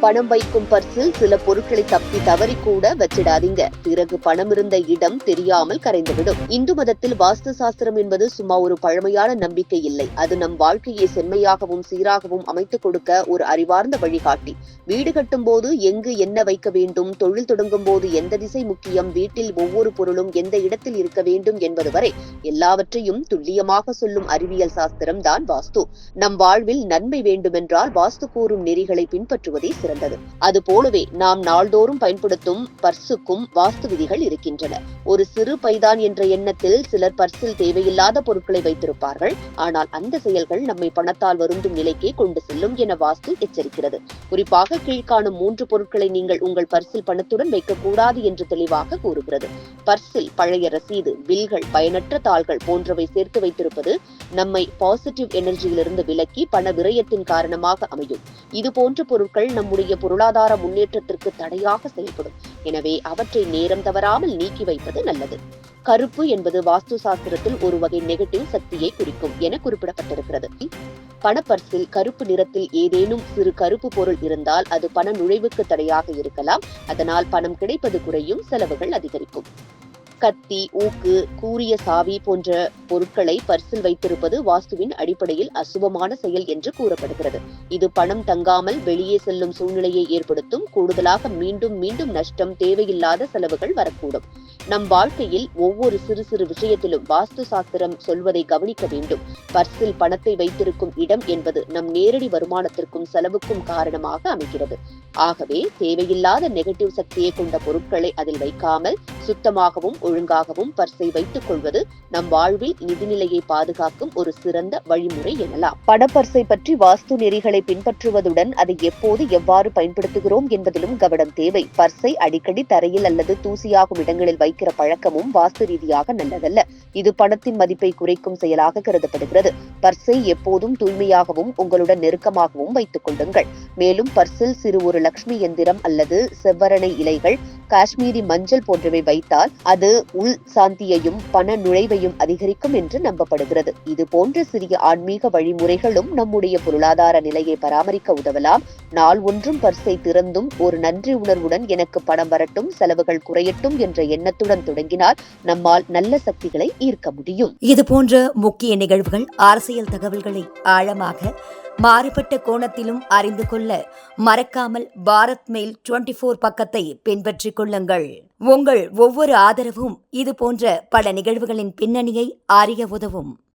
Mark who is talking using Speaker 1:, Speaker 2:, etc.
Speaker 1: பணம் வைக்கும் பர்சில் சில பொருட்களை தப்பி தவறி கூட வச்சிடாதீங்க. பிறகு பணம் இருந்த இடம் தெரியாமல் கரைந்துவிடும். இந்து மதத்தில் வாஸ்து சாஸ்திரம் என்பது சும்மா ஒரு பழமையான நம்பிக்கை இல்லை. அது நம் வாழ்க்கையை செம்மையாகவும் சீராகவும் அமைத்துக் கொடுக்க ஒரு அறிவார்ந்த வழிகாட்டி. வீடு கட்டும் போது எங்கு என்ன வைக்க வேண்டும், தொழில் தொடங்கும் போது எந்த திசை முக்கியம், வீட்டில் ஒவ்வொரு பொருளும் எந்த இடத்தில் இருக்க வேண்டும் என்பது வரை எல்லாவற்றையும் துல்லியமாக சொல்லும் அறிவியல் சாஸ்திரம் தான் வாஸ்து. நம் வாழ்வில் நன்மை வேண்டுமென்றால் வாஸ்து கூறும் நெறிகளை பின்பற்றுவதே சிறந்தது. அதுபோலவே நாம் நாள்தோறும் பயன்படுத்தும் பர்சுக்கும் வாஸ்து விதிகள் இருக்கின்றன. ஒரு சிறு பைதான் என்ற எண்ணத்தில் சிலர் பர்சில் தேவையில்லாத பொருட்களை வைத்திருப்பார்கள். ஆனால் அந்த செயல்கள் நம்மை பணத்தால் வருந்தும் நிலைக்கே கொண்டு செல்லும் என வாஸ்து எச்சரிக்கிறது. குறிப்பாக கீழ்காணும் 3 பொருட்களை நீங்கள் உங்கள் பர்சில் பணத்துடன் வைக்கக்கூடாது என்று தெளிவாக கூறுகிறது. பர்சில் பழைய ரசீது, பில்கள், பயனற்ற தாள்கள் போன்றவை சேர்த்து வைத்திருப்பது நம்மை பாசிட்டிவ் எனர்ஜியிலிருந்து விலக்கி பண விரயத்தின் காரணமாக அமையும். இது போன்ற பொருட்கள் நம்முடைய பொருளாதார முன்னேற்றத்திற்கு தடையாக செயல்படும். எனவே அவற்றை நேரம் தவறாமல் நீக்கி வைப்பது நல்லது. கருப்பு என்பது வாஸ்து சாஸ்திரத்தில் ஒரு வகை நெகட்டிவ் சக்தியை குறிக்கும் என குறிப்பிடப்பட்டிருக்கிறது. பணப்பர்சில் கருப்பு நிறத்தில் ஏதேனும் சிறு கருப்பு பொருள் இருந்தால் அது பண நுழைவுக்கு தடையாக இருக்கலாம். அதனால் பணம் கிடைப்பது குறையும், செலவுகள் அதிகரிக்கும். கத்தி, ஊக்கு, கூரிய சாவி போன்ற பொருட்களை பர்சில் வைத்திருப்பது வாஸ்துவின் அடிப்படையில் அசுபமான செயல் என்று கூறப்படுகிறது. இது பணம் தங்காமல் வெளியே செல்லும் சூழ்நிலையை ஏற்படுத்தும். கூடுதலாக மீண்டும் மீண்டும் நஷ்டம், தேவையில்லாத செலவுகள் வரக்கூடும். நம் வாழ்க்கையில் ஒவ்வொரு சிறு சிறு விஷயத்திலும் வாஸ்து சாஸ்திரம் சொல்வதை கவனிக்க வேண்டும். பர்சில் பணத்தை வைத்திருக்கும் இடம் என்பது நம் நேரடி வருமானத்திற்கும் செலவுக்கும் காரணமாக அமைகிறது. ஆகவே தேவையில்லாத நெகட்டிவ் சக்தியை கொண்ட பொருட்களை அதில் வைக்காமல் சுத்தமாகவும் ஒழுங்காகவும் பர்சை வைத்துக் கொள்வது நம் வாழ்வில் நிதிநிலையை பாதுகாக்கும் ஒரு சிறந்த வழிமுறை எனலாம். பணப்பர்சை பற்றி வாஸ்து நெறிகளை பின்பற்றுவதுடன் அதை எப்போது எவ்வாறு பயன்படுத்துகிறோம் என்பதிலும் கவனம் தேவை. பர்சை அடிக்கடி தரையில் அல்லது தூசியாகும் இடங்களில் வைக்கிற பழக்கமும் வாஸ்து ரீதியாக நல்லதல்ல. இது பணத்தின் மதிப்பை குறைக்கும் செயலாக கருதப்படுகிறது. பர்சை எப்போதும் தூய்மையாகவும் உங்களுடன் நெருக்கமாகவும் வைத்துக் கொள்ளுங்கள். மேலும் பர்சில் சிறு ஒரு லட்சுமி எந்திரம் அல்லது செவ்வரணை இலைகள், காஷ்மீரி மஞ்சள் போன்றவை வைத்தால் அது உள் சாந்தியையும் பண நுழைவையும் அதிகரிக்கும் என்று நம்பப்படுகிறது. இது போன்ற சிறிய ஆன்மீக வழிமுறைகளும் நம்முடைய பொருளாதார நிலையை பராமரிக்க உதவலாம். நாள் ஒன்றும் பர்சை திறந்தும் ஒரு நன்றி உணர்வுடன் எனக்கு பணம் வரட்டும், செலவுகள் குறையட்டும் என்ற எண்ணத்துடன் தொடங்கினால் நம்மால் நல்ல சக்திகளை ஈர்க்க முடியும்.
Speaker 2: இது போன்ற முக்கிய நிகழ்வுகள், அரசியல் தகவல்களை ஆழமாக மாறுபட்ட கோணத்திலும் அறிந்து கொள்ள மறக்காமல் பாரத் மெயில் 24 பக்கத்தை பின்பற்றிக் கொள்ளுங்கள். உங்கள் ஒவ்வொரு ஆதரவும் இது போன்ற பல நிகழ்வுகளின் பின்னணியை அறிய உதவும்.